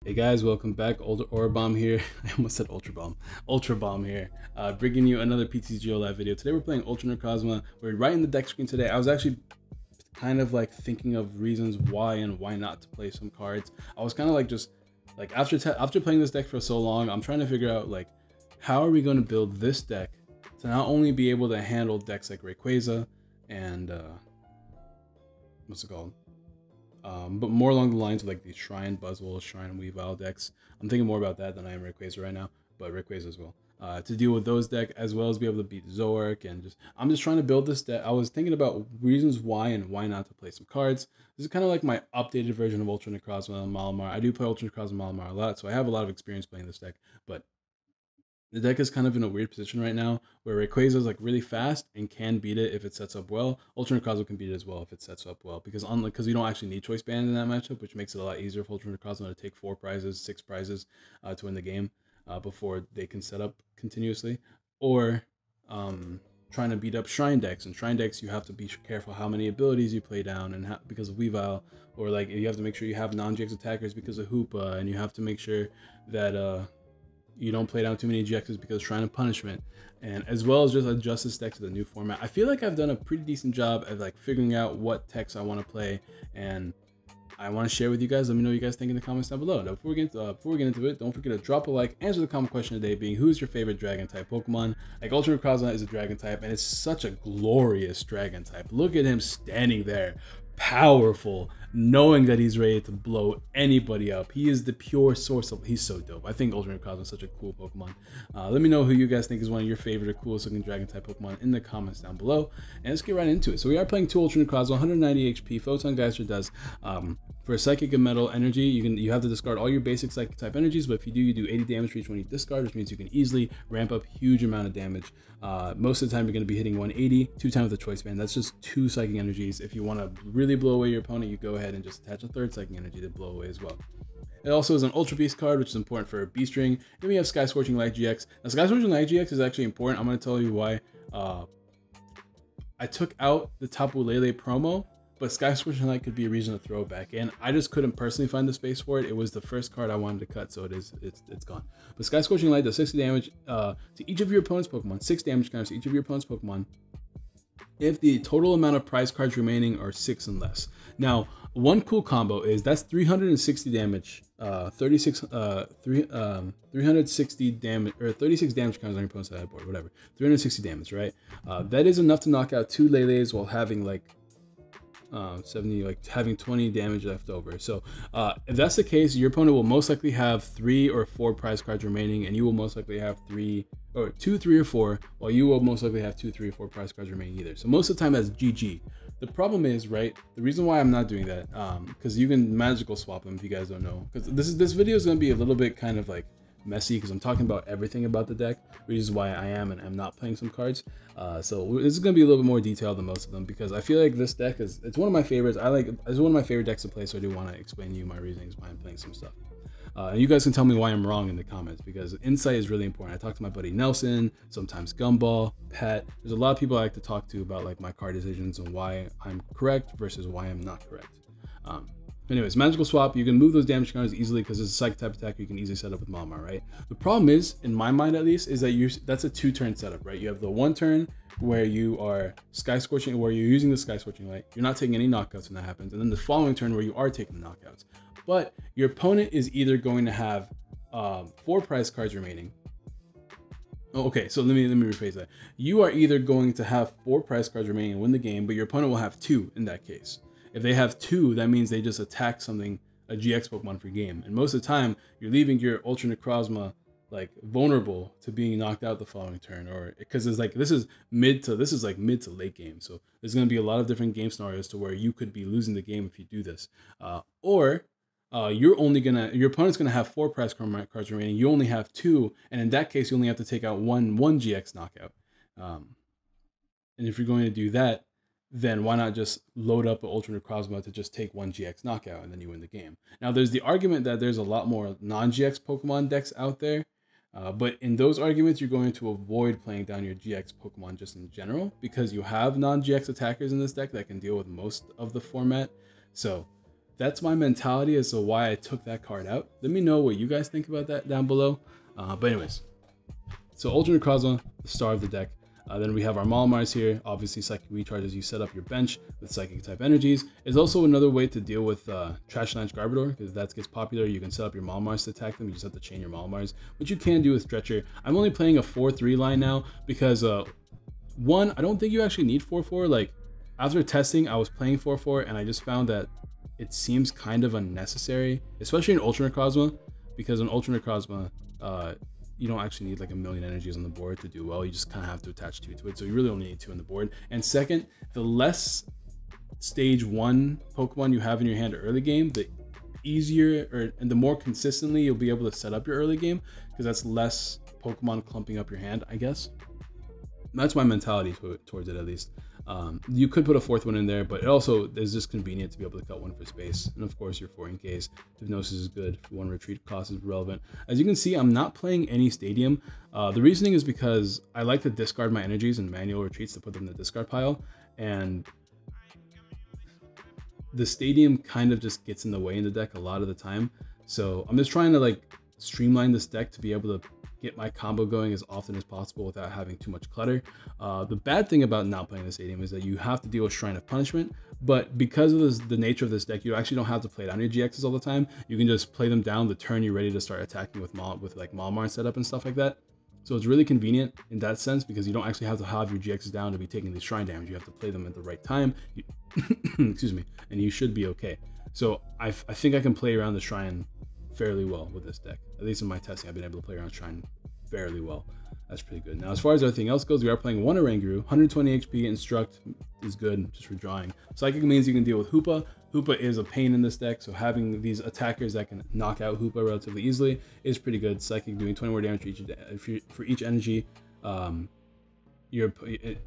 Hey guys, welcome back. Ultra Bomb here. I almost said Ultra Bomb. Ultra Bomb here, bringing you another TCGO live video. Today we're playing Ultra Necrozma. We're right in the deck screen today. I was actually kind of like thinking of reasons why and why not to play some cards. I was kind of like just like after playing this deck for so long, I'm trying to figure out like how are we going to build this deck to not only be able to handle decks like Rayquaza and what's it called? But more along the lines of like the Shrine Buzzwole, Shrine Weavile decks. I'm thinking more about that than I am Rayquaza right now, but Rayquaza as well. To deal with those decks as well as be able to beat Zoroark and I'm just trying to build this deck. I was thinking about reasons why and why not to play some cards. This is kind of like my updated version of Ultra Necrozma Malamar. I do play Ultra Necrozma Malamar a lot, so I have a lot of experience playing this deck, but the deck is kind of in a weird position right now where Rayquaza is like really fast and can beat it if it sets up well. Ultra Necrozma can beat it as well if it sets up well because we don't actually need choice band in that matchup, which makes it a lot easier for Ultra Necrozma to take 4 prizes, 6 prizes to win the game before they can set up continuously. Or trying to beat up Shrine decks. And Shrine decks, you have to be careful how many abilities you play down and because of Weavile, or like you have to make sure you have non-GX attackers because of Hoopa, and you have to make sure that you don't play down too many GXs because Shrine of Punishment, and as well as just adjust this deck to the new format. I feel like I've done a pretty decent job of like figuring out what techs I want to play, and I want to share with you guys. Let me know what you guys think in the comments down below. Now, before we get into it, don't forget to drop a like. Answer the comment question today being, who's your favorite dragon type Pokemon? Like Ultra Necrozma is a dragon type, and it's such a glorious dragon type. Look at him standing there, powerful, knowing that he's ready to blow anybody up. He is the pure source of. He's so dope. I think Ultra Necrozma is such a cool Pokemon. Let me know who you guys think is one of your favorite or coolest looking dragon type Pokemon in the comments down below, and let's get right into it. So we are playing 2 Ultra Necrozma, 190 HP. Photon Geyser does for a Psychic and Metal energy, you have to discard all your basic Psychic type energies, but if you do 80 damage for each one you discard, which means you can easily ramp up huge amount of damage. Most of the time you're going to be hitting 180, 2 times the choice band. That's just 2 Psychic energies. If you want to really blow away your opponent, you go ahead and just attach a 3rd Psychic energy to blow away as well. It also is an Ultra Beast card, which is important for Beast Ring. Then we have Sky Scorching Light GX. Now Sky Scorching Light GX is actually important. I'm going to tell you why. I took out the Tapu Lele promo, but Sky Scorching Light could be a reason to throw it back in. I just couldn't personally find the space for it. It was the first card I wanted to cut, so it's gone. But Sky Scorching Light does 60 damage to each of your opponent's Pokemon, 6 damage counters to each of your opponent's Pokemon, if the total amount of prize cards remaining are 6 and less. Now, one cool combo is that's 360 damage, 360 damage, or 36 damage counters on your opponent's sideboard, whatever. 360 damage, right? That is enough to knock out 2 Leles while having like 70, like having 20 damage left over. So if that's the case, your opponent will most likely have 3 or 4 prize cards remaining, and you will most likely have 2, 3, or 4, while you will most likely have 2, 3, or 4 prize cards remaining either. So most of the time that's GG. The problem is, right, the reason why I'm not doing that, because you can magical swap them if you guys don't know, because this video is going to be a little bit kind of like messy because I'm talking about everything about the deck, which is why I am and I'm not playing some cards. So this is going to be a little bit more detailed than most of them because I feel like this deck it's one of my favorites. It's one of my favorite decks to play, so I do want to explain to you my reasonings why I'm playing some stuff. And you guys can tell me why I'm wrong in the comments because insight is really important. I talk to my buddy Nelson, sometimes Gumball, Pat. There's a lot of people I like to talk to about like my card decisions and why I'm correct versus why I'm not correct. Anyways, magical swap, you can move those damage counters easily because it's a psychic type attack you can easily set up with Malamar, right? The problem is, in my mind at least, is that that's a 2-turn setup, right? You have the 1 turn where you are Sky Scorching, where you're using the Sky Scorching Light. You're not taking any knockouts when that happens. And then the following turn where you are taking the knockouts. But your opponent is either going to have 4 prize cards remaining. Oh, okay, so let me rephrase that. You are either going to have 4 prize cards remaining and win the game, but your opponent will have 2 in that case. If they have 2, that means they just attack something, a GX Pokemon for game. And most of the time, you're leaving your Ultra Necrozma like vulnerable to being knocked out the following turn, or because it's like this is mid to late game. So there's going to be a lot of different game scenarios to where you could be losing the game if you do this, or your opponent's gonna have 4 prize cards remaining. You only have 2, and in that case, you only have to take out one GX knockout. And if you're going to do that, then why not just load up an Ultra Necrozma to just take 1 GX knockout and then you win the game? Now, there's the argument that there's a lot more non-GX Pokemon decks out there, but in those arguments, you're going to avoid playing down your GX Pokemon just in general because you have non-GX attackers in this deck that can deal with most of the format. So that's my mentality as to why I took that card out. Let me know what you guys think about that down below. But anyways, so Ultra Necrozma, the star of the deck. Then we have our Malamars here. Obviously, Psychic Recharge as you set up your bench with Psychic type energies. Is also another way to deal with Trash Lanch Garbodor, because if that gets popular, you can set up your Malamars to attack them. You just have to chain your Malamars, which you can do with Stretcher. I'm only playing a 4-3 line now because, one, I don't think you actually need 4-4. Like, after testing, I was playing 4-4, and I just found that it seems kind of unnecessary, especially in Ultra Necrozma, because in Ultra Necrozma, you don't actually need like a million energies on the board to do well. You just kind of have to attach 2 to it. So you really only need 2 on the board. And second, the less stage 1 Pokemon you have in your hand early game, the easier and the more consistently you'll be able to set up your early game, because that's less Pokemon clumping up your hand, I guess. That's my mentality towards it, at least. You could put a 4th one in there, but it also is just convenient to be able to cut 1 for space. And of course, your 4 in case. Hypnosis is good. 1 retreat cost is relevant. As you can see, I'm not playing any Stadium. The reasoning is because I like to discard my energies in manual retreats to put them in the discard pile. And the Stadium kind of just gets in the way in the deck a lot of the time. So I'm just trying to like streamline this deck to be able to get my combo going as often as possible without having too much clutter. The bad thing about not playing the Stadium is that you have to deal with Shrine of Punishment, but because of the nature of this deck, you actually don't have to play down your GXs all the time. You can just play them down the turn you're ready to start attacking with like Malamar setup and stuff like that. So it's really convenient in that sense, because you don't actually have to have your GXs down to be taking the Shrine damage. You have to play them at the right time, excuse me, and you should be okay. So I think I can play around the Shrine fairly well with this deck. At least in my testing, I've been able to play around Shrine fairly well. That's pretty good. Now, as far as everything else goes, we are playing 1 Oranguru, 120 HP. Instruct is good, just for drawing. Psychic means you can deal with Hoopa. Hoopa is a pain in this deck, so having these attackers that can knock out Hoopa relatively easily is pretty good. Psychic doing 20 more damage for each energy you're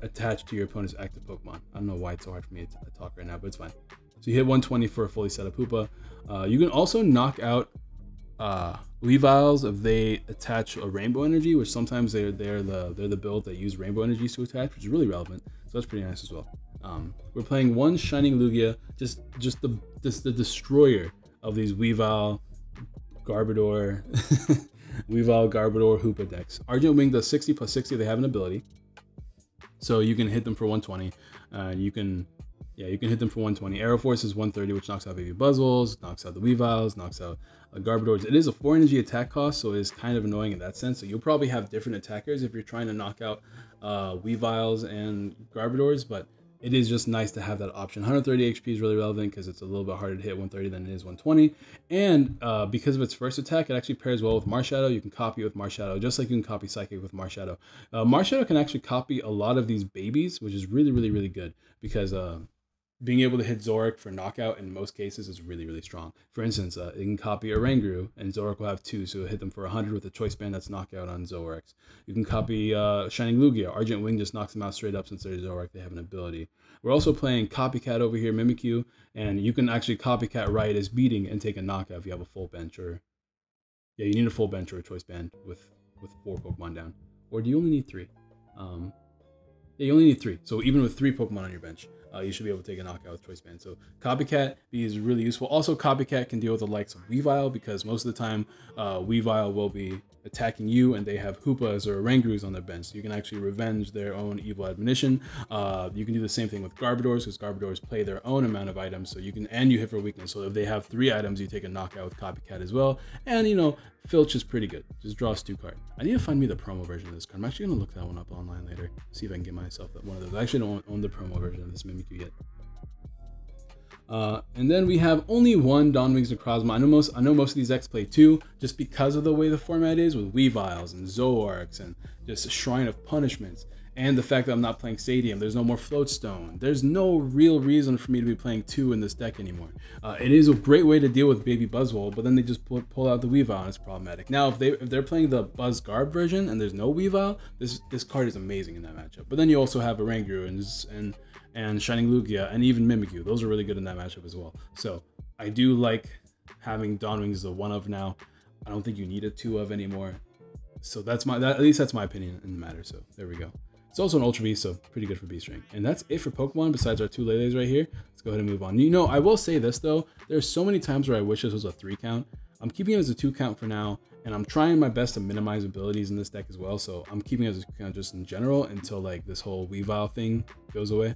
attached to your opponent's active Pokemon. I don't know why it's so hard for me to talk right now, but it's fine. So you hit 120 for a fully set up Hoopa. You can also knock out Weaviles if they attach a Rainbow Energy, which sometimes they're the build that use Rainbow Energies to attach, which is really relevant. So that's pretty nice as well. We're playing 1 Shining Lugia, just the destroyer of these Weavile, Garbodor, Weavile, Garbodor, Hoopa decks. Argent Wing does 60 plus 60. They have an ability, so you can hit them for 120. You can hit them for 120. Aero Force is 130, which knocks out Baby Buzzwoles, knocks out the Weaviles, knocks out Garbodors. It is a 4 energy attack cost, so it is kind of annoying in that sense. So you'll probably have different attackers if you're trying to knock out Weaviles and Garbodors, but it is just nice to have that option. 130 HP is really relevant because it's a little bit harder to hit 130 than it is 120. And because of its first attack, it actually pairs well with Marshadow. You can copy it with Marshadow, just like you can copy Psychic with Marshadow. Marshadow can actually copy a lot of these babies, which is really, really, really good, because being able to hit Zoroark for knockout in most cases is really, really strong. For instance, it can copy Oranguru, and Zoroark will have 2, so it'll hit them for 100 with a Choice Band that's knockout on Zoroarks. You can copy Shining Lugia. Argent Wing just knocks them out straight up since they're Zoroark. They have an ability. We're also playing Copycat over here, Mimikyu, and you can actually Copycat right as beating and take a knockout if you have a full bench, or yeah, you need a full bench or a Choice Band with 4 Pokemon down. Or do you only need 3? Yeah, you only need 3. So even with 3 Pokemon on your bench, you should be able to take a knockout with Choice Band. So Copycat is really useful. Also, Copycat can deal with the likes of Weavile, because most of the time Weavile will be attacking you and they have Hoopas or Orangurus on their bench. So you can actually revenge their own evil admonition. You can do the same thing with Garbodors, because Garbodors play their own amount of items. So you can, and you hit for weakness. So if they have 3 items, you take a knockout with Copycat as well. And you know, Filch is pretty good. Just draw a Stew card. I need to find me the promo version of this card. I'm actually gonna look that one up online later. See if I can get myself one of those. I actually don't own the promo version of this Mimikyu yet. And then we have only 1 Dawnwings Necrozma. I know most of these decks play 2, just because of the way the format is, with Weaviles and Zoroarks and just a Shrine of Punishments, and the fact that I'm not playing Stadium. There's no more Floatstone. There's no real reason for me to be playing 2 in this deck anymore. It is a great way to deal with Baby Buzzwole, but then they just pull out the Weavile and it's problematic. Now, if they're playing the Buzz Garb version and there's no Weavile, this card is amazing in that matchup. But then you also have Oranguru and Shining Lugia and even Mimikyu. Those are really good in that matchup as well. So I do like having Dawnwings as a 1 of now. I don't think you need a 2 of anymore. So at least that's my opinion in the matter. So there we go. It's also an Ultra Beast, so pretty good for Beast Ring. And that's it for Pokemon besides our 2 Lele's right here. Let's go ahead and move on. You know, I will say this though, there's so many times where I wish this was a 3 count. I'm keeping it as a 2 count for now, and I'm trying my best to minimize abilities in this deck as well. So I'm keeping it as a 2 count just in general until like this whole Weavile thing goes away.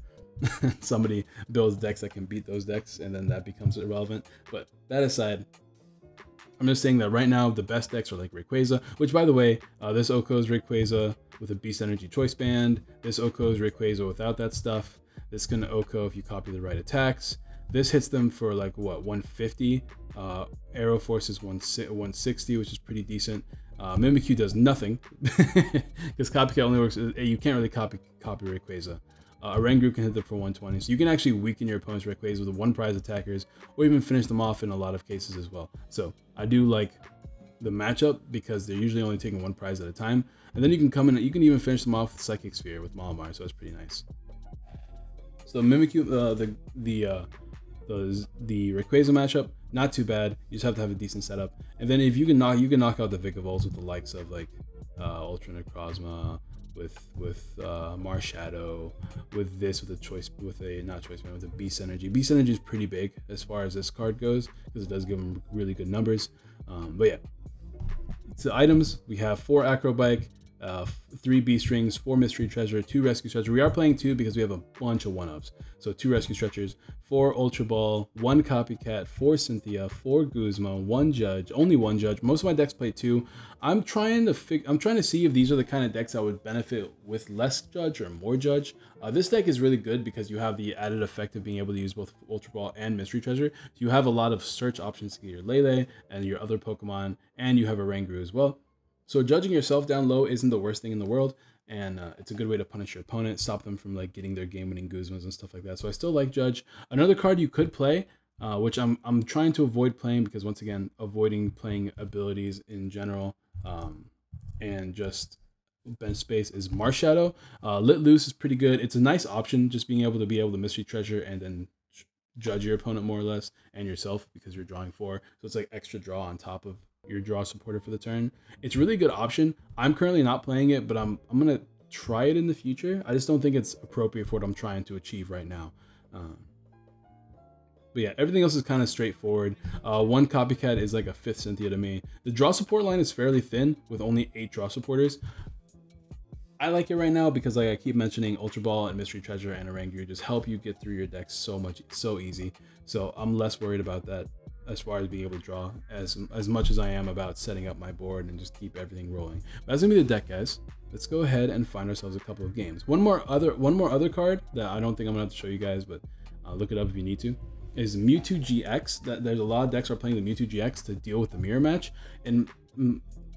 Somebody builds decks that can beat those decks, and then that becomes irrelevant. But that aside, I'm just saying that right now the best decks are like Rayquaza, which by the way, this Oko is Rayquaza with a Beast Energy Choice Band. This Oko is Rayquaza without that stuff. This is gonna Oko if you copy the right attacks. This hits them for like what, 150. Aero Force is 160, which is pretty decent. Mimikyu does nothing because Copycat only works. You can't really copy Rayquaza. Oranguru can hit them for 120, so you can actually weaken your opponent's Rayquaza with 1 prize attackers, or even finish them off in a lot of cases as well. So I do like the matchup because they're usually only taking 1 prize at a time, and then you can come in. You can even finish them off with Psychic Sphere with Malamar, so it's pretty nice. So Mimikyu, the Rayquaza matchup, not too bad. You just have to have a decent setup, and then if you can knock out the Vikavols with the likes of like Ultra Necrozma, with Marshadow, with a Beast Energy. Beast Energy is pretty big as far as this card goes because it does give them really good numbers. But yeah, so items, we have 4 Acrobike, 3 Beast Rings, 4 Mystery Treasure, 2 Rescue Stretcher. We are playing 2 because we have a bunch of 1-ups. So 2 Rescue Stretchers, 4 Ultra Ball, 1 Copycat, 4 Cynthia, 4 Guzma, 1 Judge, only 1 Judge. Most of my decks play 2. I'm trying to see if these are the kind of decks that would benefit with less Judge or more Judge. This deck is really good because you have the added effect of being able to use both Ultra Ball and Mystery Treasure. So you have a lot of search options to get your Lele and your other Pokemon, and you have a Oranguru as well. So judging yourself down low isn't the worst thing in the world, and it's a good way to punish your opponent, stop them from like getting their game-winning Guzmas and stuff like that. So I still like Judge. Another card you could play, which I'm trying to avoid playing because once again, avoiding playing abilities in general, and just bench space, is Marshadow. Lit Loose is pretty good. It's a nice option, just being able to Mystery Treasure and then judge your opponent more or less, and yourself because you're drawing 4. So it's like extra draw on top of your draw supporter for the turn. It's a really good option. I'm currently not playing it, but I'm gonna try it in the future. I just don't think it's appropriate for what I'm trying to achieve right now. But yeah, everything else is kind of straightforward. 1 Copycat is like a 5th Cynthia to me. The draw support line is fairly thin with only 8 draw supporters. I like it right now because like I keep mentioning, Ultra Ball and Mystery Treasure and Oranguru just help you get through your decks so easy. So I'm less worried about that as far as being able to draw as much as I am about setting up my board and just keep everything rolling. But that's gonna be the deck, guys. Let's go ahead and find ourselves a couple of games. One more other card that I don't think I'm gonna have to show you guys, but look it up if you need to, is Mewtwo GX. There's a lot of decks are playing the Mewtwo GX to deal with the mirror match, and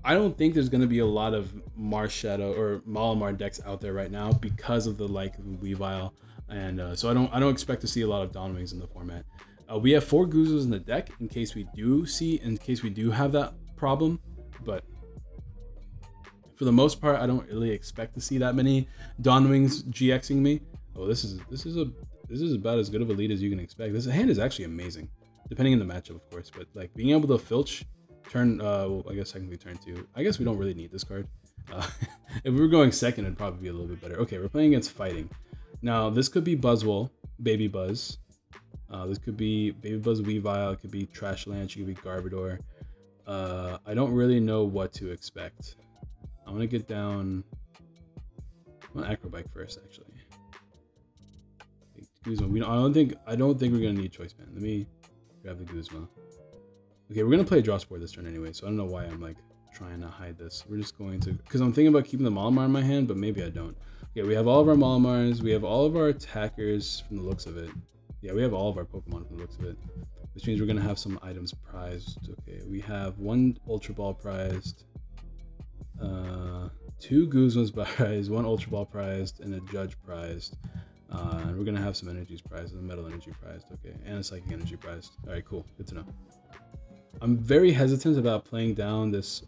I don't think there's gonna be a lot of Marshadow or Malamar decks out there right now because of the like Weavile, and so I don't expect to see a lot of Dawnwings in the format. We have 4 Guzos in the deck in case we do have that problem, but for the most part, I don't really expect to see that many Dawnwings GXing me. Oh, this is about as good of a lead as you can expect. This hand is actually amazing, depending on the matchup, of course. But like being able to filch turn, well, I guess technically turn 2. I guess we don't really need this card. If we were going second, it'd probably be a little bit better. Okay, we're playing against Fighting. Now this could be Buzzwole, Baby Buzz. This could be Baby Buzz Weavile, it could be Trashlanch, it could be Garbodor. I don't really know what to expect. I'm gonna get down. I'm gonna Acrobike first, actually. Guzma. I don't think we're gonna need Choice Band. Let me grab the Guzma. Okay, we're gonna play Draw Sport this turn anyway, so I don't know why I'm like trying to hide this. We're just going to, because I'm thinking about keeping the Malamar in my hand, but maybe I don't. Okay, we have all of our Malamars, we have all of our attackers from the looks of it. Yeah, we have all of our Pokemon from the looks of it, which means we're gonna have some items prized. Okay, we have 1 Ultra Ball prized, 2 Guzmas prized, 1 Ultra Ball prized, and a Judge prized. And we're gonna have some energies prized, a Metal Energy prized, okay, and a Psychic Energy prized. All right, cool, good to know. I'm very hesitant about playing down this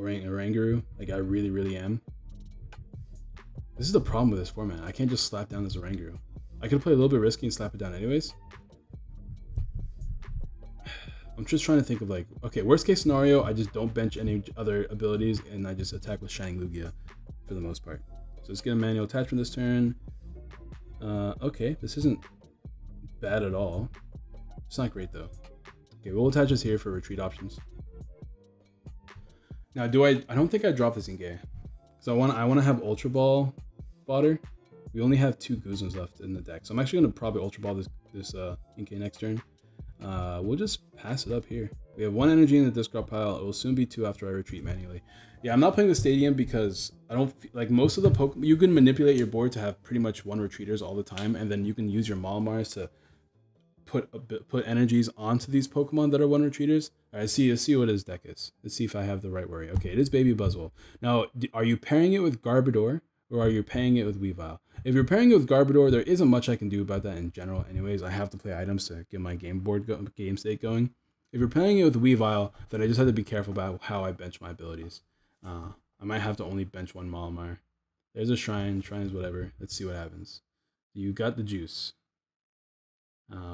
Oranguru. Like I really am. This is the problem with this format. I can't just slap down this Oranguru. I could play a little bit risky and slap it down anyways. I'm just trying to think of like, okay, worst case scenario, I just don't bench any other abilities and I just attack with Shining Lugia for the most part. So let's get a manual attachment this turn. Okay, this isn't bad at all. It's not great though. Okay, we'll attach this here for retreat options. Now, I don't think I dropped this Inkay. So I want to have Ultra Ball fodder. We only have 2 Guzmas left in the deck. So I'm actually going to probably Ultra Ball this Inkay next turn. We'll just pass it up here. We have 1 energy in the discard pile. It will soon be 2 after I retreat manually. Yeah, I'm not playing the Stadium because I don't like most of the Pokemon. You can manipulate your board to have pretty much 1 retreaters all the time, and then you can use your Malamars to put energies onto these Pokemon that are 1 retreaters. All right, let's see what his deck is. Let's see if I have the right worry. Okay, it is Baby Buzzwole. Now, are you pairing it with Garbodor or are you pairing it with Weavile? If you're pairing it with Garbodor, there isn't much I can do about that in general. Anyways, I have to play items to get my game state going. If you're pairing it with Weavile, then I just have to be careful about how I bench my abilities. I might have to only bench 1 Malamar. There's a Shrine. Shrine is whatever. Let's see what happens. You got the juice.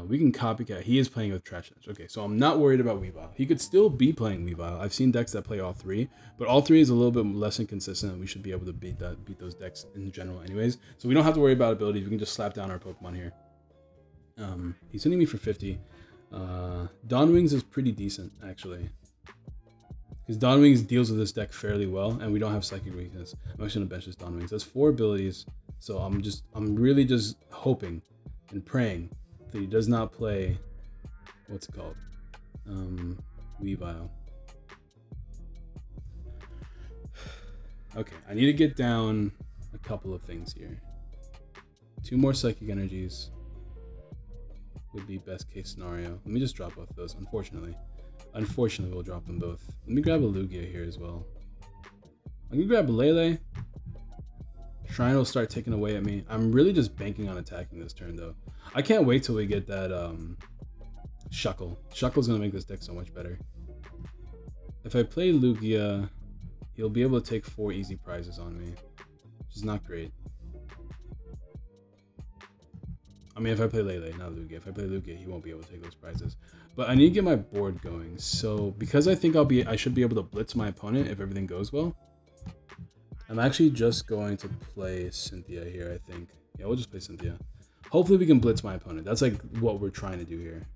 We can copycat. He is playing with Trash Edge. Okay, so I'm not worried about Weavile. He could still be playing Weavile. I've seen decks that play all 3, but all 3 is a little bit less inconsistent. We should be able to beat those decks in general anyways. So we don't have to worry about abilities. We can just slap down our Pokemon here. He's hitting me for 50. Dawn Wings is pretty decent, actually. Because Dawn Wings deals with this deck fairly well, and we don't have Psychic Weakness. I'm actually going to bench this Dawn Wings. That's 4 abilities, so I'm really just hoping and praying that he does not play, what's it called? Weavile. Okay, I need to get down a couple of things here. 2 more Psychic Energies would be best case scenario. Let me just drop both of those, unfortunately. Unfortunately, we'll drop them both. Let me grab a Lugia here as well. I'm gonna grab Lele. Shrine will start taking away at me. I'm really just banking on attacking this turn though. I can't wait till we get that Shuckle. Shuckle's gonna make this deck so much better. If I play Lugia, he'll be able to take 4 easy prizes on me, which is not great. I mean, if I play Lele, not Lugia. If I play Lugia, he won't be able to take those prizes. But I need to get my board going. So because I think I should be able to blitz my opponent if everything goes well. I'm actually just going to play Cynthia here, I think. Yeah, we'll just play Cynthia. Hopefully we can blitz my opponent. That's like what we're trying to do here.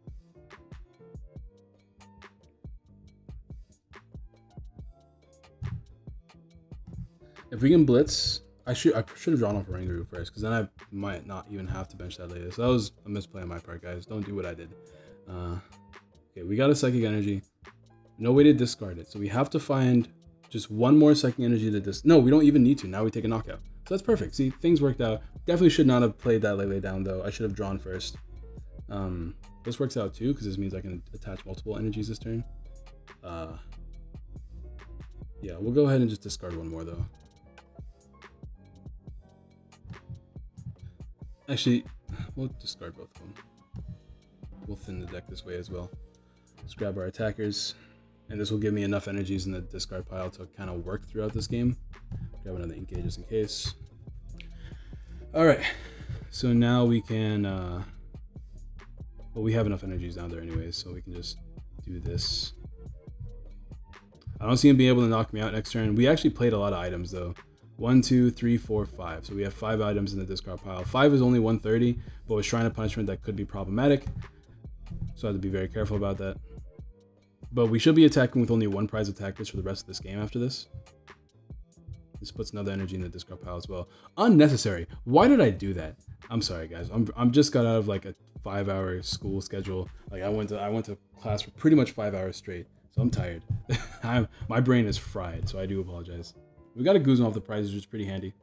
If we can blitz, I should have drawn off a Rangaroo first, because then I might not even have to bench that later. So that was a misplay on my part, guys. Don't do what I did. Okay, we got a Psychic Energy. No way to discard it. So we have to find just 1 more Psychic Energy to discard. No, we don't even need to. Now we take a knockout. So that's perfect. See, things worked out. Definitely should not have played that Lele down, though. I should have drawn first. This works out, too, because this means I can attach multiple energies this turn. Yeah, we'll go ahead and just discard 1 more, though. Actually, we'll discard both of them. We'll thin the deck this way as well. Let's grab our attackers, and this will give me enough energies in the discard pile to kind of work throughout this game. Grab another Inkay just in case. All right, so now we can, well, we have enough energies down there anyways, so we can just do this. I don't see him being able to knock me out next turn. We actually played a lot of items though. 1, 2, 3, 4, 5. So we have 5 items in the discard pile. 5 is only 130, but with Shrine of Punishment, that could be problematic. So I have to be very careful about that. But we should be attacking with only 1 prize attackers for the rest of this game after this. This puts another energy in the discard pile as well. Unnecessary. Why did I do that? I'm sorry, guys. I'm just got out of like a 5-hour school schedule. Like I went to class for pretty much 5 hours straight. So I'm tired. My brain is fried, so I do apologize. We got a Guzma off the prize, which is pretty handy.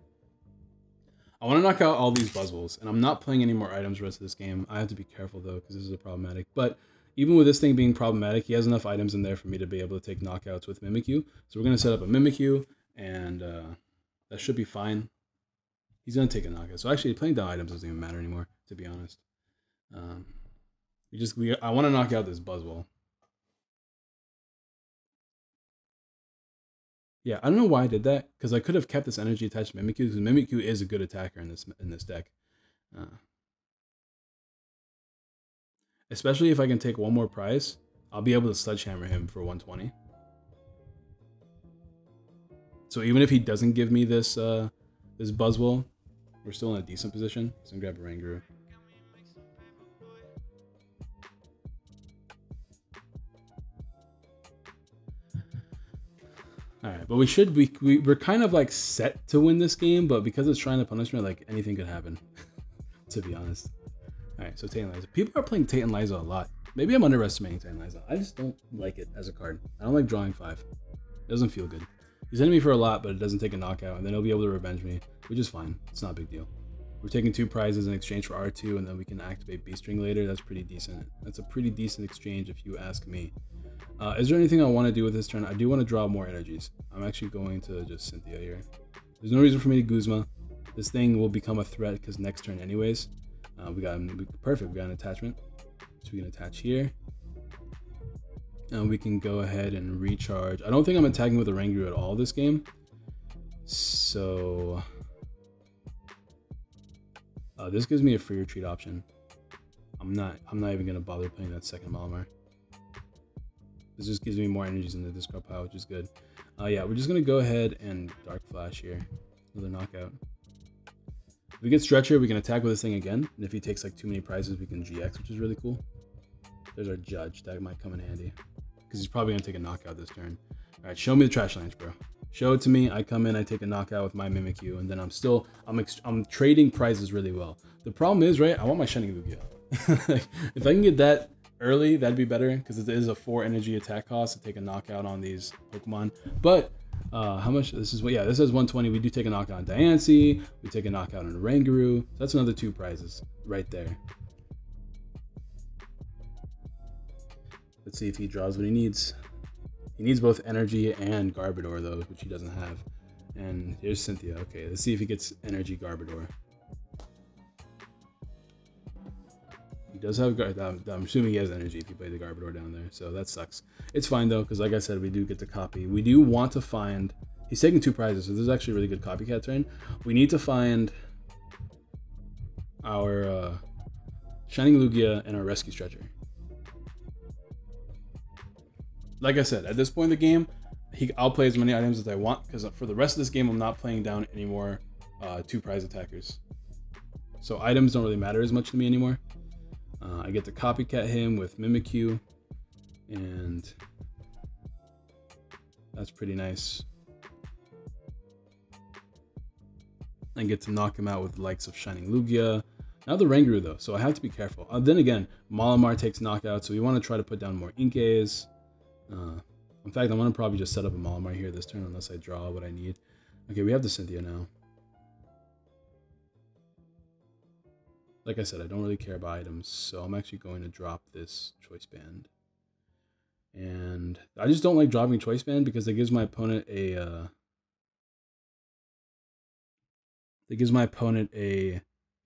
I want to knock out all these Buzzwoles, and I'm not playing any more items the rest of this game. I have to be careful, though, because this is problematic. But even with this thing being problematic, he has enough items in there for me to be able to take knockouts with Mimikyu. So we're going to set up a Mimikyu, and that should be fine. He's going to take a knockout. So actually, playing down items doesn't even matter anymore, to be honest. I want to knock out this Buzzwole. Yeah, I don't know why I did that, because I could have kept this energy attached to Mimikyu, because Mimikyu is a good attacker in this deck. Especially if I can take 1 more prize, I'll be able to Sledgehammer him for 120. So even if he doesn't give me this This Buzzwole, we're still in a decent position. So I'm gonna grab a Rangaroo. Alright, but we're kind of like set to win this game, but because it's Shrine of Punishment, like anything could happen, to be honest. Alright, so Titanizer. People are playing Titanizer a lot. Maybe I'm underestimating Titanizer. I just don't like it as a card. I don't like drawing 5. It doesn't feel good. He's hitting me for a lot, but it doesn't take a knockout, and then he'll be able to revenge me, which is fine. It's not a big deal. We're taking 2 prizes in exchange for R2, and then we can activate B-String later. That's pretty decent. That's a pretty decent exchange if you ask me. Is there anything I want to do with this turn? I do want to draw more energies. I'm actually going to just Cynthia here. There's no reason for me to Guzma. This thing will become a threat because next turn anyways. Perfect. We got an attachment. So we can attach here. And we can go ahead and recharge. I don't think I'm attacking with a Rangaroo at all this game. So this gives me a free retreat option. I'm not even gonna bother playing that second Malamar. This just gives me more energies in the discard pile, which is good. Yeah, we're just gonna go ahead and Dark Flash here. Another knockout. If we get Stretcher, we can attack with this thing again. And if he takes like too many prizes, we can GX, which is really cool. There's our Judge. That might come in handy. Because he's probably gonna take a knockout this turn. Alright, show me the trash lands, bro. Show it to me. I come in, I take a knockout with my Mimikyu, and then I'm trading prizes really well. The problem is, right, I want my Shining Lugia. Like, if I can get that early, that'd be better, because it is a 4 energy attack cost to take a knockout on these Pokemon. But how much? This is what? Yeah, this says 120. We do take a knockout on Diancie. We take a knockout on Rangaroo. That's another 2 prizes right there. Let's see if he draws what he needs. He needs both energy and Garbodor though, which he doesn't have. And here's Cynthia. Okay, let's see if he gets energy Garbodor. He does have, I'm assuming he has energy if you play the Garbodor down there, so that sucks. It's fine though, because like I said, we do get the copy. We do want to find, he's taking 2 prizes, so this is actually a really good copycat turn. We need to find our Shining Lugia and our Rescue Stretcher. Like I said, at this point in the game, I'll play as many items as I want, because for the rest of this game, I'm not playing down any more 2 prize attackers. So items don't really matter as much to me anymore. I get to copycat him with Mimikyu, and that's pretty nice. I get to knock him out with the likes of Shining Lugia. Now the Rangaroo though, so I have to be careful. Then again, Malamar takes knockout, so we want to try to put down more Inkays. In fact, I'm going to probably just set up a Malamar here this turn unless I draw what I need. Okay, we have the Cynthia now. Like I said, I don't really care about items, so I'm actually going to drop this Choice Band. And I just don't like dropping Choice Band because it gives my opponent a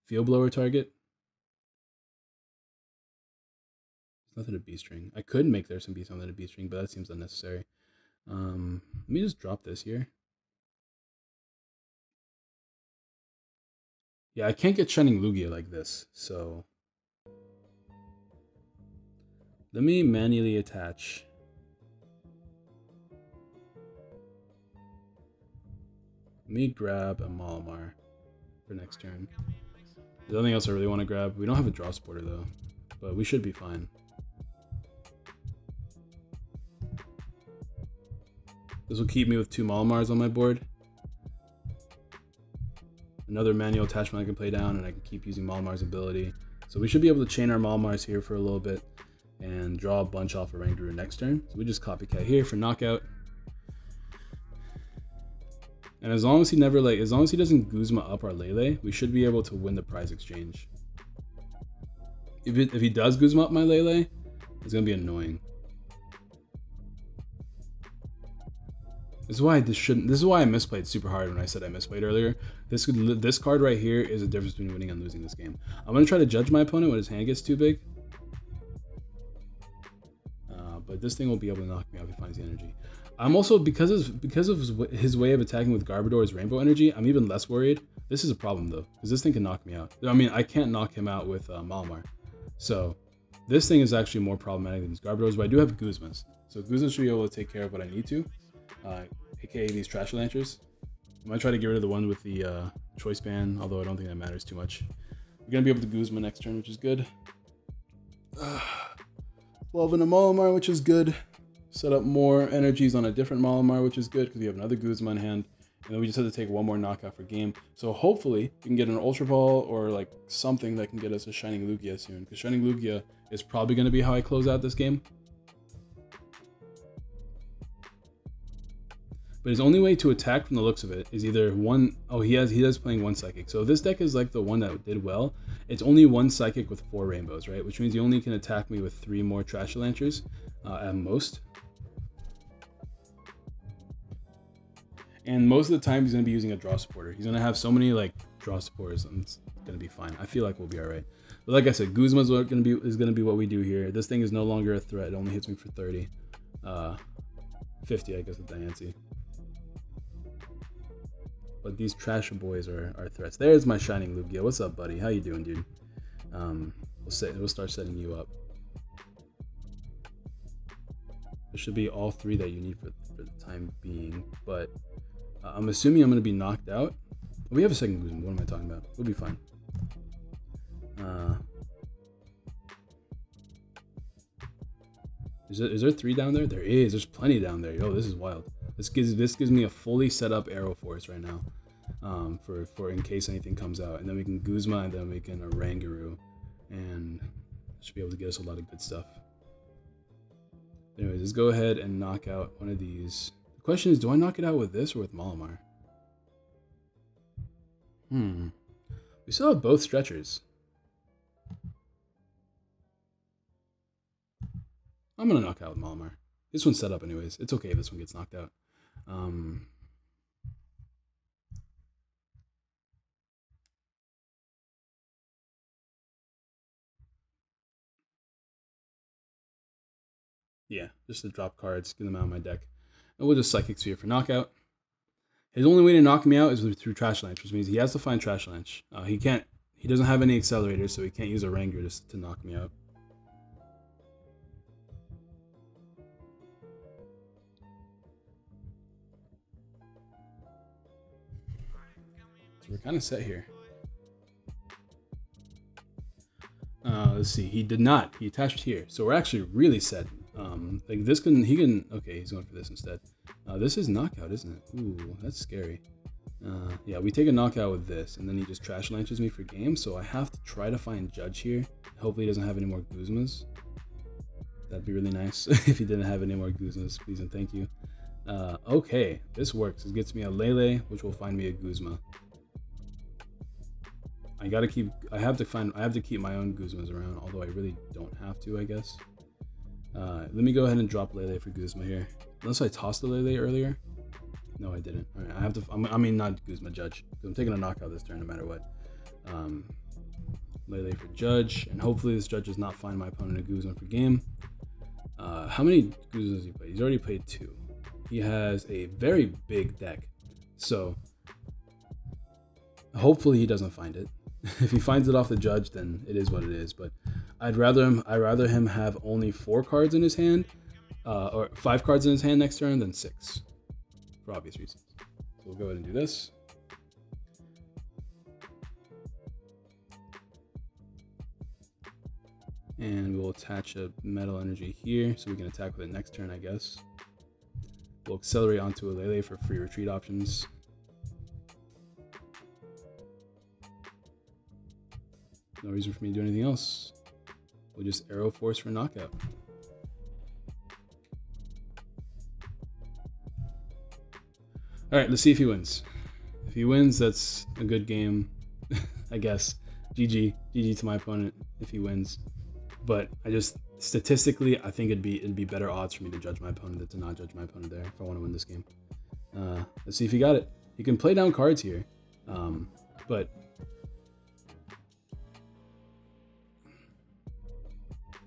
Field Blower target. There's nothing to B-String. I could make there some something to B-String, but that seems unnecessary. Let me just drop this here. Yeah, I can't get Shining Lugia like this, so let me manually attach. Let me grab a Malamar for next turn. There's nothing else I really want to grab. We don't have a draw supporter though, but we should be fine. This will keep me with 2 Malamars on my board. Another manual attachment I can play down, and I can keep using Malamar's ability. So we should be able to chain our Malamars here for a little bit and draw a bunch off of Rangaroo next turn. So we just copycat here for knockout. And as long as he doesn't Guzma up our Lele, we should be able to win the prize exchange. If he does Guzma up my Lele, it's gonna be annoying. This is why this is why I misplayed super hard when I said I misplayed earlier. This card right here is the difference between winning and losing this game. I'm gonna try to judge my opponent when his hand gets too big. But this thing will be able to knock me out if he finds the energy. I'm also, because of his way of attacking with Garbodor's Rainbow Energy, I'm even less worried. This is a problem though, because this thing can knock me out. I mean, I can't knock him out with Malamar. So this thing is actually more problematic than his Garbodor's, but I do have Guzmas. So Guzma should be able to take care of what I need to. AKA these Trash Lancers. I'm gonna try to get rid of the one with the choice ban, although I don't think that matters too much. We're gonna be able to Guzma next turn, which is good. Loving a Malamar, which is good. Set up more energies on a different Malamar, which is good because we have another Guzma in hand. And then we just have to take one more knockout for game. So hopefully we can get an Ultra Ball or like something that can get us a Shining Lugia soon. Because Shining Lugia is probably going to be how I close out this game. But his only way to attack from the looks of it is either one... Oh, he does playing one Psychic. So this deck is like the one that did well. It's only one Psychic with 4 Rainbows, right? Which means he only can attack me with 3 more Trash Lancers at most. And most of the time he's going to be using a draw supporter. He's going to have so many like draw supporters and it's going to be fine. I feel like we'll be all right. But like I said, Guzma is going to be what we do here. This thing is no longer a threat. It only hits me for 30. 50, I guess, with Diancie. But these trash boys are threats. There's my Shining Lugia. What's up, buddy? How you doing, dude? We'll start setting you up. There should be all 3 that you need for the time being, but I'm assuming I'm going to be knocked out. We have a second Guzma. What am I talking about? We'll be fine. Is there 3 down there? There is. There's plenty down there. Yo, this is wild. This gives me a fully set up Arrow Force right now, for in case anything comes out, and then we can Guzma and then we can Oranguru, and should be able to get us a lot of good stuff. Anyways, let's go ahead and knock out one of these. The question is, do I knock it out with this or with Malamar? We still have both stretchers. I'm gonna knock out with Malamar. This one's set up anyways. It's okay if this one gets knocked out. Yeah, just to drop cards, get them out of my deck. And we'll just Psychic Sphere for knockout. His only way to knock me out is through Trash Launch, which means he has to find Trash Launch. He doesn't have any accelerators, so he can't use a Ranger to knock me out. So we're kind of set here. Let's see. He did not. He attached here, so we're actually really set. Like this okay, he's going for this instead. This is knockout, isn't it? Ooh, that's scary. Yeah, we take a knockout with this, and then he just Trash Launches me for game, so I have to try to find Judge here. Hopefully he doesn't have any more Guzmas. That'd be really nice if he didn't have any more Guzmas, please and thank you. Okay, this works. This gets me a Lele, which will find me a Guzma. I have to keep my own Guzmas around, although I really don't have to, I guess. Let me go ahead and drop Lele for Guzma here. Unless I tossed the Lele earlier. No, I didn't. All right, I mean, not Guzma, Judge. I'm taking a knockout this turn no matter what. Lele for Judge, and hopefully this Judge does not find my opponent a Guzma for game. How many Guzmas has he played? He's already played 2. He has a very big deck, so hopefully he doesn't find it. If he finds it off the Judge, then it is what it is. But I'd rather him have only 4 cards in his hand, or 5 cards in his hand next turn than 6, for obvious reasons. So we'll go ahead and do this. And we'll attach a Metal Energy here, so we can attack with it next turn, I guess. We'll accelerate onto a Lele for free retreat options. No reason for me to do anything else. We'll just Arrow Force for knockout. All right, let's see if he wins. If he wins, that's a good game, I guess. GG to my opponent if he wins. But statistically, I think it'd be better odds for me to judge my opponent than to not judge my opponent there if I want to win this game. Let's see if he got it. He can play down cards here, but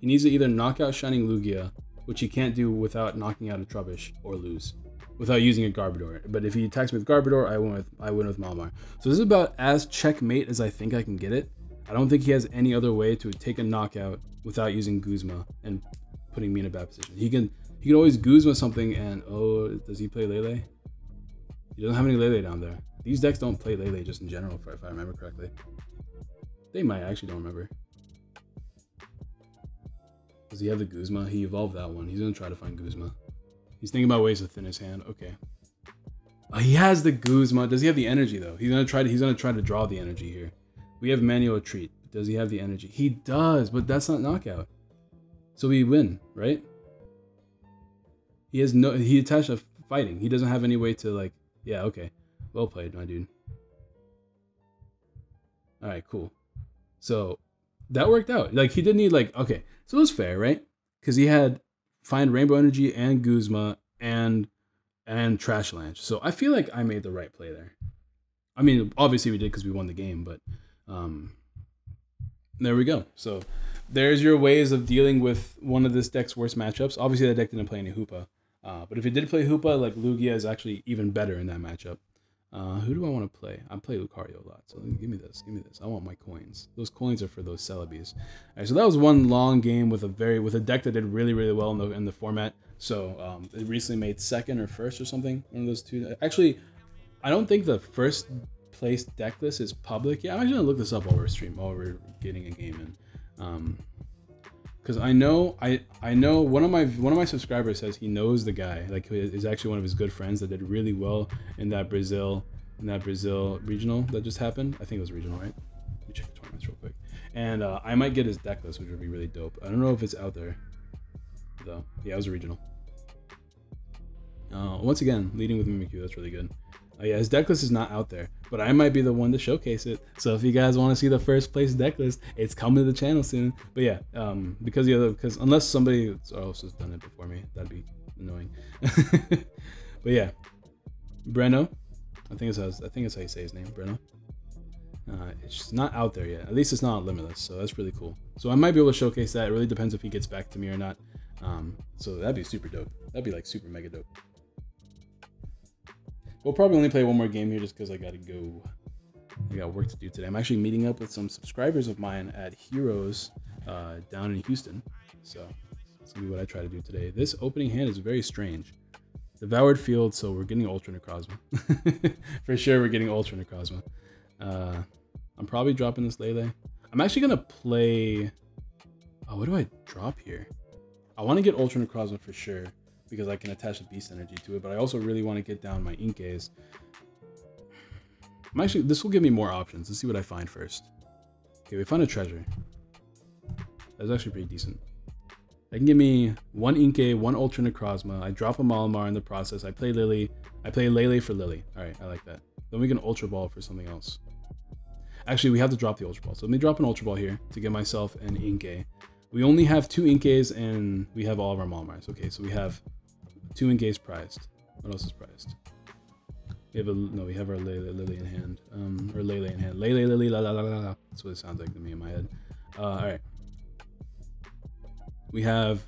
he needs to either knock out Shining Lugia, which he can't do without knocking out a Trubbish, or lose without using a Garbodor. But if he attacks me with Garbodor, I win with Malamar. So this is about as checkmate as I think I can get it. I don't think he has any other way to take a knockout without using Guzma and putting me in a bad position. He can always Guzma something and, oh, does he play Lele? He doesn't have any Lele down there. These decks don't play Lele just in general, if I remember correctly. They might, I actually don't remember. Does he have the Guzma? He evolved that one. He's gonna try to find Guzma. He's thinking about ways to thin his hand. Okay. He has the Guzma. Does he have the energy though? He's gonna try to draw the energy here. We have manual treat. Does he have the energy? He does, but that's not knockout. So we win, right? He attached a fighting. He doesn't have any way to like, yeah, okay. Well played, my dude. All right, cool. So that worked out. Like he did need like, okay, so it was fair, right? Because he had find Rainbow Energy and Guzma and Trash Lanch. So I feel like I made the right play there. I mean, obviously we did because we won the game, but there we go. So there's your ways of dealing with one of this deck's worst matchups. Obviously that deck didn't play any Hoopa. But if it did play Hoopa, like Lugia is actually even better in that matchup. Who do I want to play? I play Lucario a lot, so give me this. Give me this. I want my coins. Those coins are for those Celebies. All right, so that was one long game with a deck that did really, really well in the format. So it recently made second or first or something. One of those two. Actually, I don't think the first place deck list is public. Yeah, I'm actually gonna look this up while we're getting a game in. Because I know one of my subscribers says he knows the guy, like is actually one of his good friends that did really well in that Brazil regional that just happened. I think it was regional, right? Let me check the tournaments real quick. And I might get his deck list, which would be really dope. I don't know if it's out there though. Yeah, it was a regional. Once again, leading with Mimikyu, that's really good. Yeah, his deck list is not out there, but I might be the one to showcase it. So if you guys want to see the first place deck list, it's coming to the channel soon. But yeah, because unless somebody else has done it before me, that'd be annoying. But yeah, Breno, I think it's how you say his name, Breno. It's just not out there yet. At least it's not on Limitless, so that's really cool. So I might be able to showcase that. It really depends if he gets back to me or not. So that'd be super dope. That'd be like super mega dope. We'll probably only play one more game here just because I gotta go. I got work to do today. I'm actually meeting up with some subscribers of mine at Heroes down in Houston. So let's see what I try to do today. This opening hand is very strange. Devoured Field, so we're getting Ultra Necrozma. For sure we're getting Ultra Necrozma. I'm probably dropping this Lele. I'm actually gonna play... Oh, what do I drop here? I want to get Ultra Necrozma for sure, because I can attach the Beast Energy to it, but I also really want to get down my Inkays. This will give me more options. Let's see what I find first. Okay, we found a treasure. That's actually pretty decent. That can give me one Inkay, one Ultra Necrozma. I drop a Malamar in the process. I play Lily. I play Lele for Lily. All right, I like that. Then we can Ultra Ball for something else. Actually, we have to drop the Ultra Ball. So let me drop an Ultra Ball here to get myself an Inkay. We only have 2 Inkays and we have all of our Malamars. Okay, so we have 2 Inkays prized. What else is prized? We have our Lily in hand. Or Lele in hand. Lily, la la la la la. That's what it sounds like to me in my head. All right. We have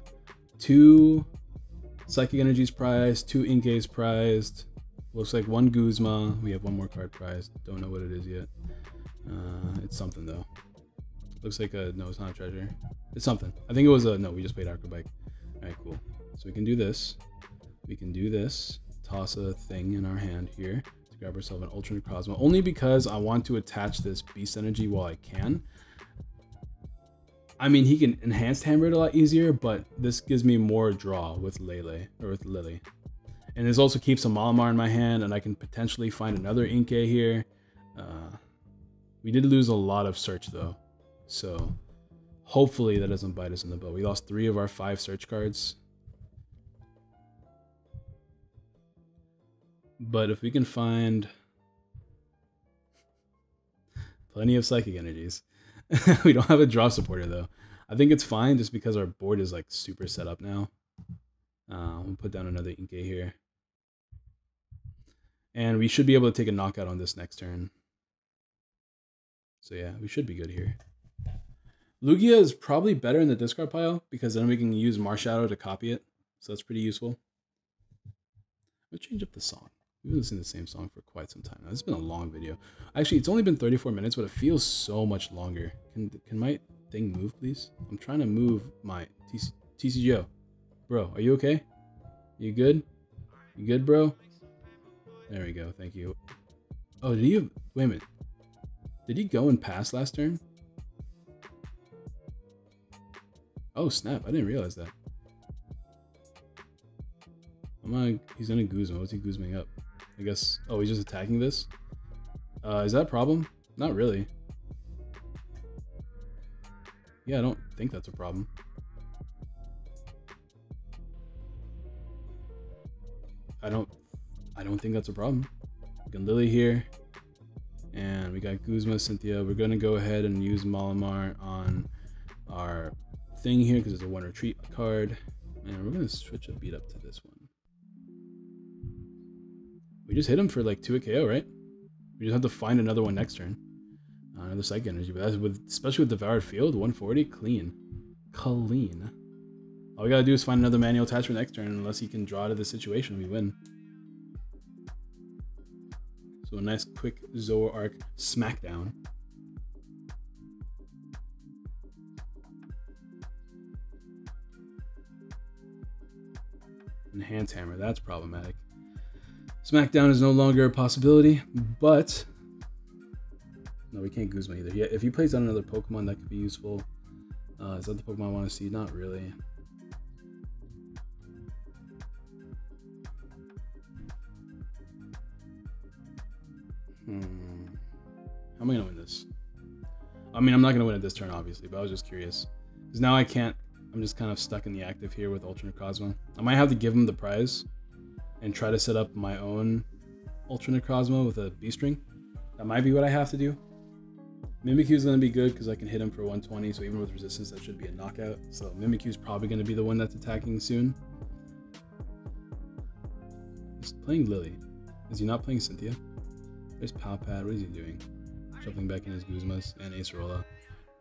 2 Psychic Energies prized, 2 Inkays prized. Looks like 1 Guzma. We have 1 more card prized. Don't know what it is yet. It's something though. Looks like no, it's not a treasure. It's something. I think it was no, we just played Arcobike. All right, cool. So we can do this. We can do this. Toss a thing in our hand here to grab ourselves an Ultra Necrozma. Only because I want to attach this Beast Energy while I can. I mean, he can enhance Hammer it a lot easier, but this gives me more draw with Lele, or with Lily. And this also keeps a Malamar in my hand, and I can potentially find another Inkay here. We did lose a lot of search though, so hopefully that doesn't bite us in the butt. We lost 3 of our 5 search cards. But if we can find plenty of Psychic Energies. We don't have a draw supporter though. I think it's fine just because our board is like super set up now. We'll put down another Inkay here. And we should be able to take a knockout on this next turn. So yeah, we should be good here. Lugia is probably better in the discard pile because then we can use Marshadow to copy it. So that's pretty useful. We'll change up the song. We've been listening to the same song for quite some time now. This has been a long video. Actually, it's only been 34 minutes, but it feels so much longer. Can my thing move, please? I'm trying to move my TCGO. Bro, are you okay? You good? You good, bro? There we go. Thank you. Oh, did he have... Wait a minute. Did he go and pass last turn? Oh, snap. I didn't realize that. He's gonna Guzma. What's he Guzming up? I guess... Oh, he's just attacking this? Is that a problem? Not really. Yeah, I don't think that's a problem. I don't think that's a problem. We can Lily here. And we got Guzma, Cynthia. We're gonna go ahead and use Malamar on our thing here because it's a 1 retreat card. And we're gonna switch a beat up to this one. We just hit him for like 2 at KO, right? We just have to find another one next turn. Another Psychic Energy, but that's with, especially with Devoured Field, 140, clean. Clean. All we gotta do is find another manual attachment next turn, unless he can draw to the situation, we win. So a nice quick Zoroark smackdown. Enhance Hammer, that's problematic. Smackdown is no longer a possibility, but no, we can't Guzma either. Yeah, if he plays on another Pokemon, that could be useful. Is that the Pokemon I want to see? Not really. How am I gonna win this? I mean, I'm not gonna win it this turn, obviously, but I was just curious. Because now I can't, I'm just kind of stuck in the active here with Ultra Necrozma. I might have to give him the prize and try to set up my own Ultra Necrozma with a B-string. That might be what I have to do. Mimikyu is going to be good because I can hit him for 120, so even with resistance, that should be a knockout. So Mimikyu is probably going to be the one that's attacking soon. He's playing Lily. Is he not playing Cynthia? There's Palpad. What is he doing? Shuffling back in his Guzmas and Acerola.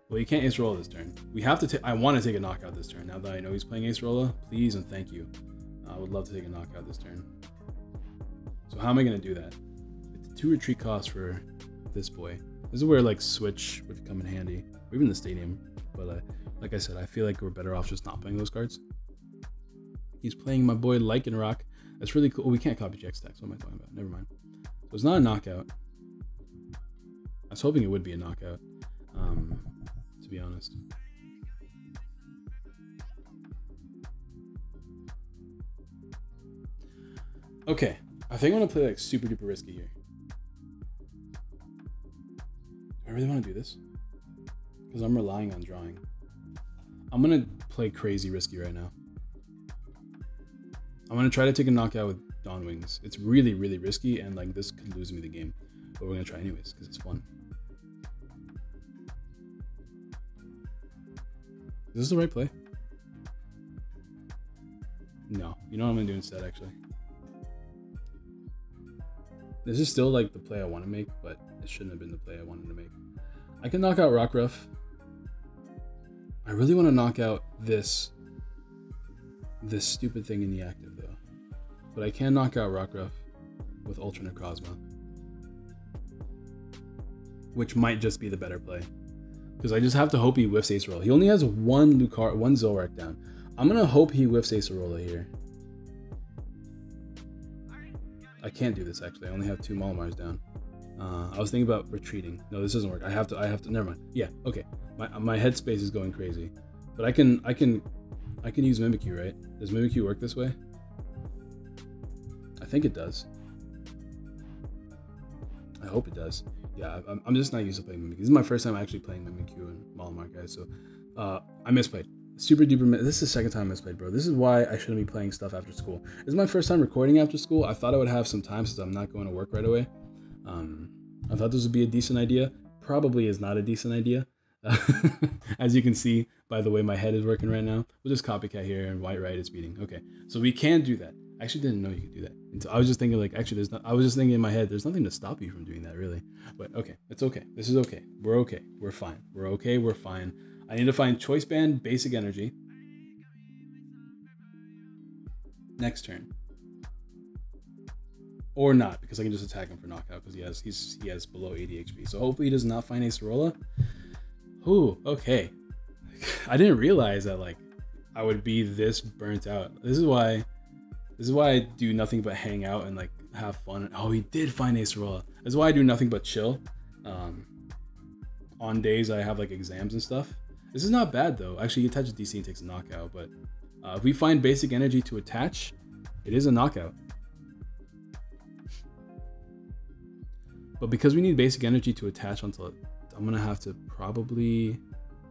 Well, you can't Acerola this turn. We have to. I want to take a knockout this turn. Now that I know he's playing Acerola, please and thank you. I would love to take a knockout this turn. So how am I going to do that? It's 2 retreat costs for this boy. This is where like Switch would come in handy, or even the Stadium. But like I said, I feel like we're better off just not playing those cards. He's playing my boy Lycanroc. That's really cool. Oh, we can't copy Jack stacks. What am I talking about? Never mind. So it's not a knockout. I was hoping it would be a knockout, to be honest. Okay, I think I'm gonna play like super duper risky here. I really want to do this because I'm relying on drawing. I'm gonna play crazy risky right now. I'm gonna try to take a knockout with Dawn Wings. It's really, really risky, and like this could lose me the game, but we're gonna try anyways because it's fun. Is this the right play? No. You know what I'm gonna do instead, actually? This is still like the play I want to make, but it shouldn't have been the play I wanted to make. I can knock out Rockruff. I really want to knock out this stupid thing in the active though. But I can knock out Rockruff with Ultra Necrozma, which might just be the better play. Because I just have to hope he whiffs Acerola. He only has one Zoroark down. I'm gonna hope he whiffs Acerola here. I can't do this actually. I only have 2 Malamars down. I was thinking about retreating. No, this doesn't work. I have to. Never mind. Yeah. Okay. My headspace is going crazy, but I can use Mimikyu, right? Does Mimikyu work this way? I think it does. I hope it does. Yeah. I'm just not used to playing Mimikyu. This is my first time actually playing Mimikyu and Malamar, guys. So I misplayed. Super duper. This is the second time I misplayed, bro. This is why I shouldn't be playing stuff after school. This is my first time recording after school. I thought I would have some time since I'm not going to work right away. I thought this would be a decent idea. Probably is not a decent idea. As you can see by the way my head is working right now. We'll just copycat here and white right is beating. Okay, so we can do that. I actually didn't know you could do that. And so I was just thinking like, actually I was just thinking in my head, there's nothing to stop you from doing that really. But okay, it's okay. This is okay. We're okay. We're fine. We're okay. We're fine. I need to find Choice Band, Basic Energy. Next turn. Or not, because I can just attack him for knockout because he has below 80 HP. So hopefully he does not find Acerola. Ooh, okay. I didn't realize that like I would be this burnt out. This is why I do nothing but hang out and like have fun. Oh, he did find Acerola. That's why I do nothing but chill. On days I have like exams and stuff. This is not bad though. Actually, he attaches DC and takes a knockout, but if we find basic energy to attach, it is a knockout. But because we need basic energy to attach onto it, I'm gonna have to probably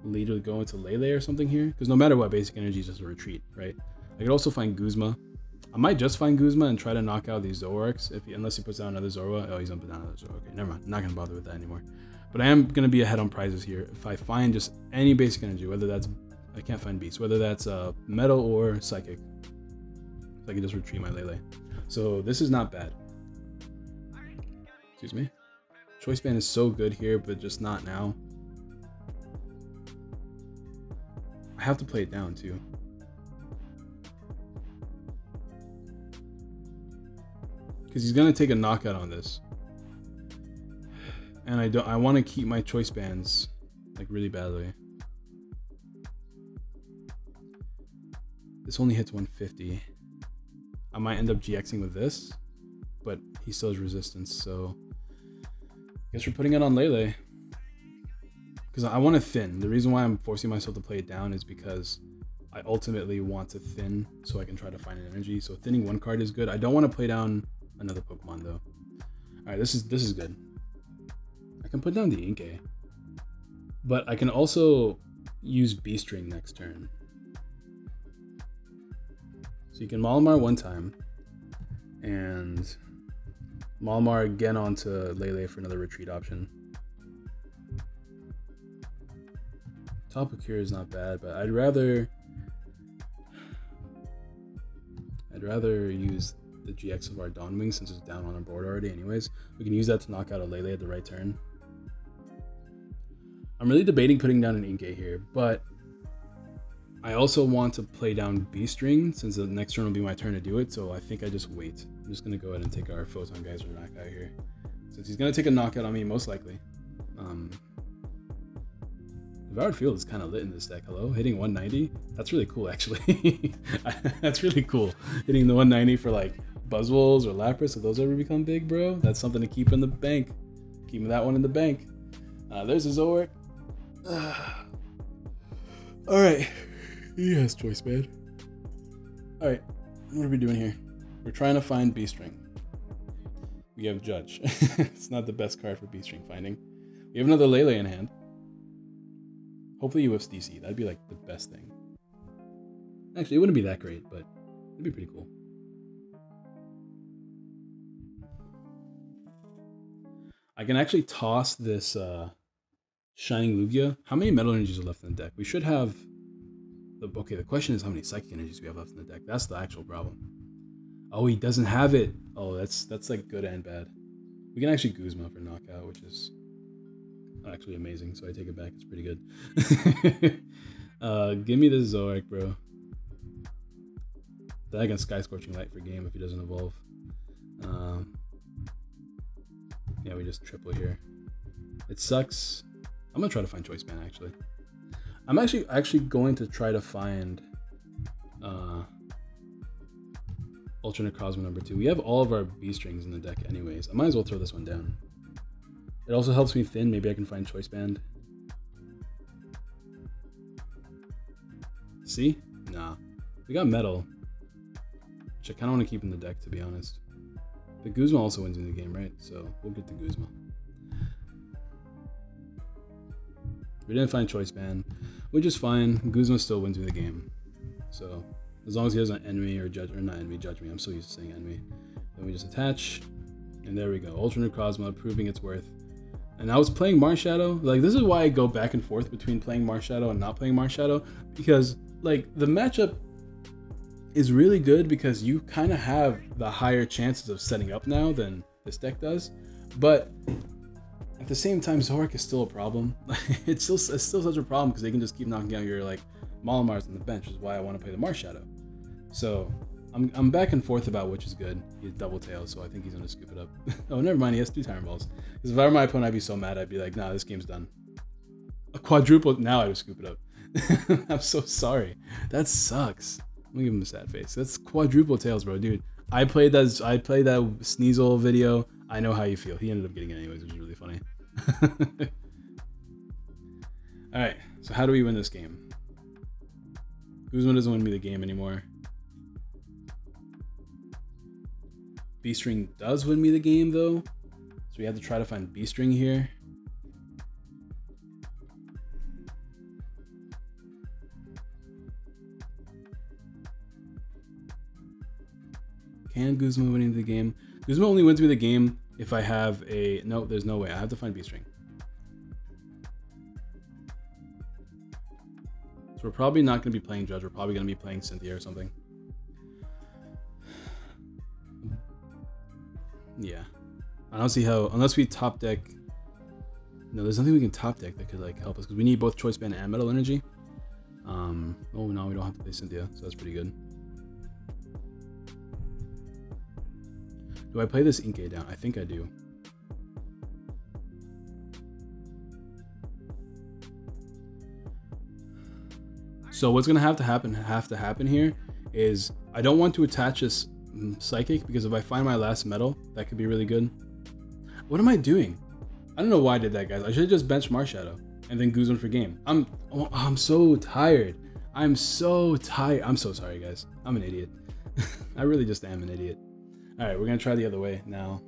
later go into Lele or something here, because no matter what, basic energy is just a retreat, right? I could also find Guzma. I might just find Guzma and try to knock out these Zoroarks unless he puts down another Zorua. Oh, he's gonna put down another Zorua. Okay, never mind. I'm not gonna bother with that anymore. But I am gonna be ahead on prizes here if I find just any basic energy, whether that's, I can't find beast, whether that's metal or psychic. So I can just retreat my Lele. So this is not bad. Excuse me. Choice band is so good here, but just not now. I have to play it down too. Because he's gonna take a knockout on this. And I want to keep my choice bands like really badly. This only hits 150. I might end up GXing with this, but he still has resistance, so I guess we're putting it on Lele. Because I want to thin. The reason why I'm forcing myself to play it down is because I ultimately want to thin so I can try to find an energy. So thinning one card is good. I don't want to play down another Pokemon though. Alright, this is good. I can put down the Inkay. But I can also use B-String next turn. So you can Malamar one time. And Malamar again onto Lele for another retreat option. Tapu Cure is not bad, but I'd rather use the GX of our Dawnwing since it's down on our board already anyways. We can use that to knock out a Lele at the right turn. I'm really debating putting down an Inkay here, but I also want to play down B-String since the next turn will be my turn to do it, so I think I just wait. I'm just going to go ahead and take our Photon Geyser knockout here. Since he's going to take a knockout on me, most likely. Devoured Field is kind of lit in this deck. Hello? Hitting 190? That's really cool, actually. That's really cool. Hitting the 190 for like Buzzwoles or Lapras, if those ever become big, bro. That's something to keep in the bank. Keep that one in the bank. There's a Zoroark. Alright. He has choice band. Alright. What are we doing here? We're trying to find B-String. We have Judge. It's not the best card for B-String finding. We have another Lele in hand. Hopefully he whiffs DC. That'd be like the best thing. Actually, it wouldn't be that great, but it'd be pretty cool. I can actually toss this Shining Lugia. How many metal energies are left in the deck? We should have... Okay, the question is how many psychic energies we have left in the deck. That's the actual problem. Oh, he doesn't have it. Oh, that's like good and bad. We can actually Guzma for knockout, which is actually amazing, so I take it back. It's pretty good. Give me this Zoroark, bro. Then I can Sky Scorching Light for game if he doesn't evolve. Yeah, we just triple here. It sucks. I'm gonna try to find Choice Band actually. I'm actually going to try to find Ultra Necrozma number 2. We have all of our B-Strings in the deck anyways. I might as well throw this one down. It also helps me thin. Maybe I can find Choice Band. See? Nah. We got Metal, which I kind of want to keep in the deck, to be honest. But Guzma also wins in the game, right? So we'll get the Guzma. We didn't find Choice Band, which is fine. Guzma still wins me the game. So as long as he doesn't end me or judge, or not end me, judge me. I'm so used to saying end me. Then we just attach, and there we go. Ultra Necrozma proving its worth. And I was playing Marshadow. Like, this is why I go back and forth between playing Marshadow and not playing Marshadow, because like the matchup is really good because you kind of have the higher chances of setting up now than this deck does. But at the same time, Zoroark is still a problem. It's still such a problem because they can just keep knocking out your like Malamars on the bench, which is why I want to play the Marshadow. So I'm back and forth about which is good. He's double tail, so I think he's gonna scoop it up. Oh, never mind, he has 2 Tyrant Balls. Because if I were my opponent, I'd be so mad. I'd be like, nah, this game's done. A quadruple, now I would scoop it up. I'm so sorry. That sucks. Let me give him a sad face. That's quadruple tails, bro, dude. I played that Sneasel video. I know how you feel. He ended up getting it anyways, which is really funny. All right, so how do we win this game? Guzman doesn't win me the game anymore. B-string does win me the game though, so we have to try to find B-string here. Can Guzman win the game? Guzman only wins me the game if I have a... No, there's no way. I have to find B-string. So we're probably not going to be playing Judge. We're probably going to be playing Cynthia or something. Yeah. I don't see how... Unless we top deck... No, there's nothing we can top deck that could like help us, because we need both Choice Band and Metal Energy. Oh, no, we don't have to play Cynthia, so that's pretty good. Do I play this Inkay down? I think I do. So what's gonna have to happen here is I don't want to attach this Psychic, because if I find my last metal, that could be really good. What am I doing? I don't know why I did that, guys. I should have just benched Marshadow and then Guzman for game. I'm so tired. I'm so tired. I'm so sorry, guys. I'm an idiot. I really just am an idiot. All right, we're gonna try the other way now.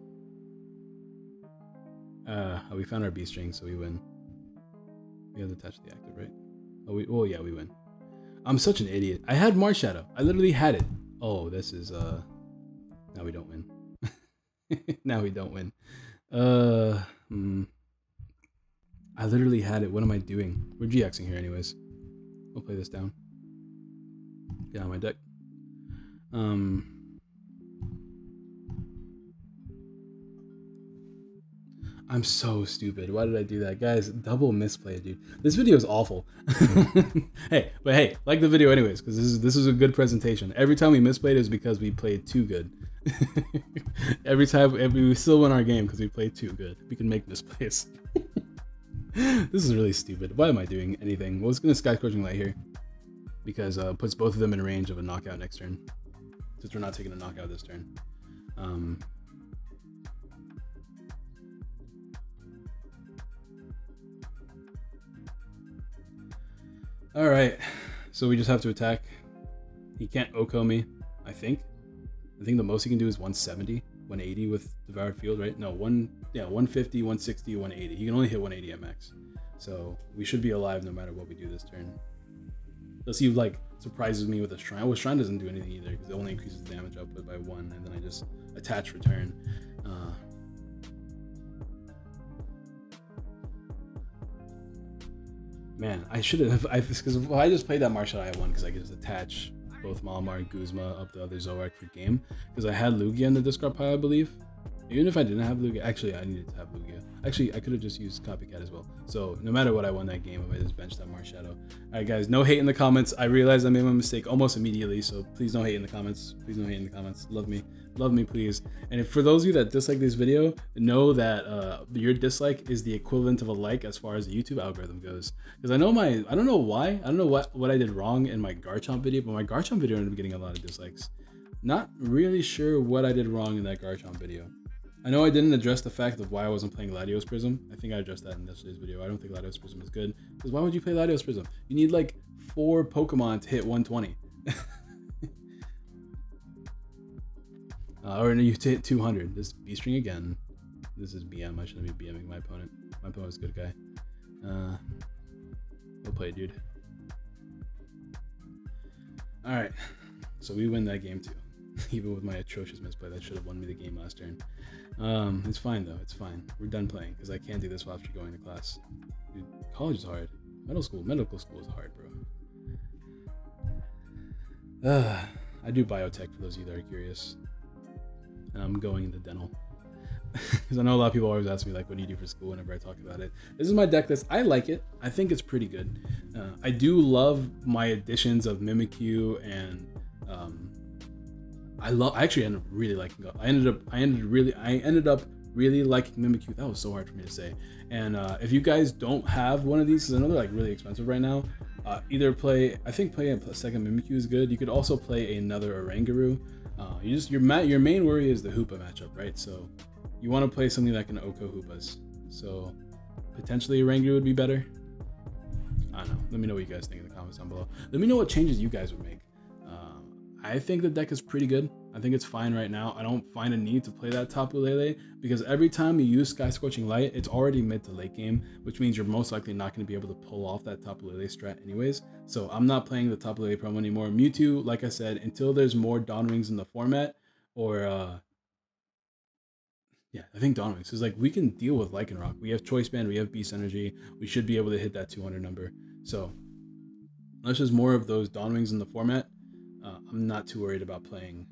We found our B string, so we win. We have to attach the active, right? Oh, yeah, we win. I'm such an idiot. I had Marshadow. I literally had it. Oh, this is now we don't win. Now we don't win. I literally had it. What am I doing? We're GXing here anyways. We'll play this down. Get on my deck. I'm so stupid. Why did I do that? Guys, double misplay, dude. This video is awful. Hey, like the video anyways, because this is a good presentation. Every time we misplayed it was because we played too good. Every time we still win our game because we played too good. We can make misplays. This is really stupid. Why am I doing anything? Well, it's gonna Sky Scorching Light here because puts both of them in range of a knockout next turn, since we're not taking a knockout this turn. All right, so we just have to attack. He can't Oko me, I think. I think the most he can do is 170, 180 with Devoured Field, right? No, 150, 160, 180. He can only hit 180 at max. So we should be alive no matter what we do this turn. Unless he like surprises me with a Shrine. Well, Shrine doesn't do anything either because it only increases damage output by 1, and then I just attach return. Man, I should have, because I just played that Marshadow I won because I could just attach both Malamar and Guzma up the other Zoroark for game, because I had Lugia in the discard pile, I believe. Even if I didn't have Lugia, actually I needed to have Lugia. Actually, I could have just used Copycat as well. So no matter what, I won that game if I just benched that Marshadow. All right, guys, no hate in the comments. I realized I made my mistake almost immediately, so please don't hate in the comments. Please don't hate in the comments. Love me, please. And for those of you that dislike this video, know that your dislike is the equivalent of a like as far as the YouTube algorithm goes. Because I don't know why, I don't know what I did wrong in my Garchomp video, but my Garchomp video ended up getting a lot of dislikes. Not really sure what I did wrong in that Garchomp video. I know I didn't address the fact of why I wasn't playing Latios Prism. I think I addressed that in yesterday's video. I don't think Latios Prism is good. Because why would you play Latios Prism? You need like 4 Pokemon to hit 120. Or you to hit 200. This B-string again. This is BM. I shouldn't be BMing my opponent. My opponent's a good guy. We'll play, dude. Alright. So we win that game too. Even with my atrocious misplay, that should have won me the game last turn. It's fine though, it's fine. We're done playing because I can't do this while after going to class. Dude, college is hard. Medical school is hard, bro. I do biotech for those of you that are curious. And I'm going into dental. Because I know a lot of people always ask me like, what do you do for school whenever I talk about it. This is my deck list. I like it. I think it's pretty good. I do love my additions of Mimikyu and I actually ended up really liking it. I ended up really liking Mimikyu. That was so hard for me to say. And if you guys don't have one of these, because I know they're like really expensive right now, either play, I think playing a second Mimikyu is good. You could also play another Oranguru. Your main worry is the Hoopa matchup, right? So you want to play something that can Oko Hoopas. So potentially Rangu would be better. I don't know. Let me know what you guys think in the comments down below. Let me know what changes you guys would make. I think the deck is pretty good. I think it's fine right now. I don't find a need to play that Tapu Lele because every time you use Sky Scorching Light, it's already mid to late game, which means you're most likely not going to be able to pull off that Tapu Lele strat anyways. So I'm not playing the Tapu Lele promo anymore. Mewtwo, like I said, until there's more Dawn Wings in the format, or yeah, I think Dawn Wings is like we can deal with Lycanroc. We have Choice Band, we have Beast Energy. We should be able to hit that 200 number. So unless there's more of those Dawn Wings in the format, I'm not too worried about playing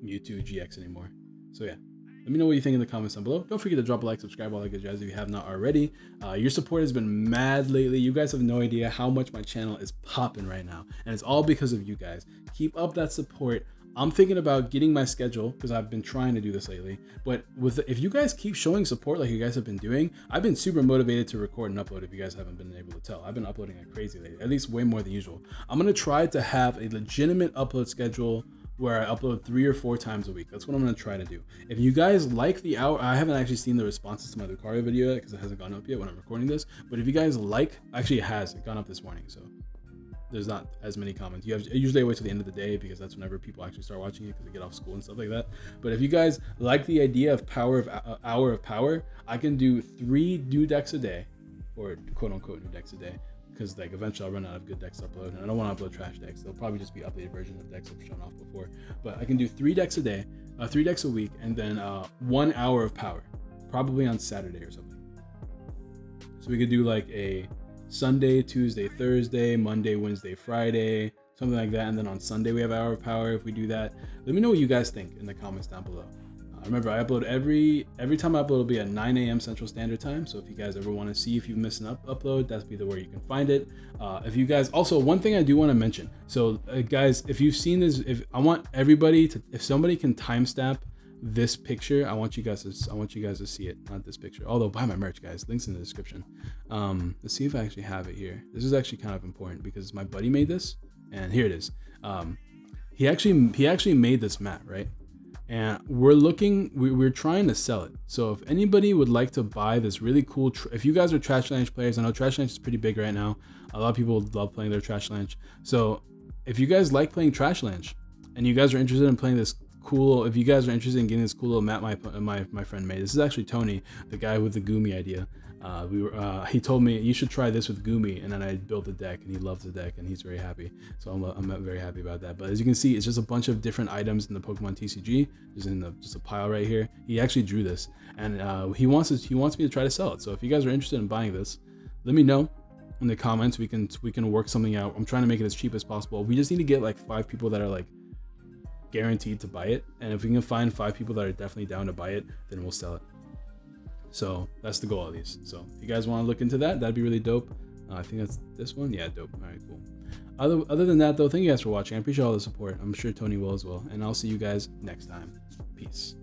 Mewtwo GX anymore. So yeah, let me know what you think in the comments down below. Don't forget to drop a like, subscribe, all that good jazz if you have not already. Your support has been mad lately. You guys have no idea how much my channel is popping right now, and it's all because of you guys. Keep up that support. I'm thinking about getting my schedule because I've been trying to do this lately. But if you guys keep showing support like you guys have been doing, I've been super motivated to record and upload. If you guys haven't been able to tell, I've been uploading like crazy lately, at least way more than usual. I'm gonna try to have a legitimate upload schedule where I upload 3 or 4 times a week. That's what I'm gonna try to do. If you guys like the hour, I haven't actually seen the responses to my Lucario video because it hasn't gone up yet when I'm recording this. But if you guys like, actually it has gone up this morning, so there's not as many comments. Usually I wait till the end of the day because that's whenever people actually start watching it because they get off school and stuff like that. But if you guys like the idea of hour of power, I can do 3 new decks a day, or quote unquote new decks a day, because like eventually I'll run out of good decks to upload, and I don't want to upload trash decks. They'll probably just be updated versions of decks I've shown off before. But I can do 3 decks a day, 3 decks a week, and then 1 hour of power, probably on Saturday or something. So we could do like a Sunday, Tuesday, Thursday, Monday, Wednesday, Friday, something like that. And then on Sunday we have Hour of Power if we do that. Let me know what you guys think in the comments down below. Remember, I upload every time I upload will be at 9 a.m. Central Standard Time. So if you guys ever want to see if you've missed an upload, that's be the where you can find it. If you guys also, one thing I do want to mention. So guys, if you've seen this, I want everybody to, if somebody can timestamp this picture, I want you guys to see it, not this picture. Although buy my merch, guys, links in the description. Let's see if I actually have it here. This is actually kind of important because my buddy made this, and here it is. He actually made this mat, right? And we're trying to sell it. So if anybody would like to buy this really cool, if you guys are Trash Lanch players, I know Trash Lanch is pretty big right now. A lot of people love playing their Trash Lanch. So if you guys like playing Trash Lanch and you guys are interested in playing this cool, if you guys are interested in getting this cool little mat my friend made, this is actually Tony, the guy with the Goomy idea. He told me you should try this with Goomy, and then I built the deck, and he loves the deck, and he's very happy. So I'm very happy about that. But as you can see, it's just a bunch of different items in the Pokemon TCG, just a pile right here. He actually drew this, and he wants me to try to sell it. So if you guys are interested in buying this, let me know in the comments. We can work something out. I'm trying to make it as cheap as possible. We just need to get like 5 people that are like guaranteed to buy it, and if we can find 5 people that are definitely down to buy it, then we'll sell it. So that's the goal of these. So if you guys want to look into that, that'd be really dope. I think that's this one. Yeah, dope. All right, cool. Other than that though, thank you guys for watching. I appreciate all the support. I'm sure Tony will as well, and I'll see you guys next time. Peace.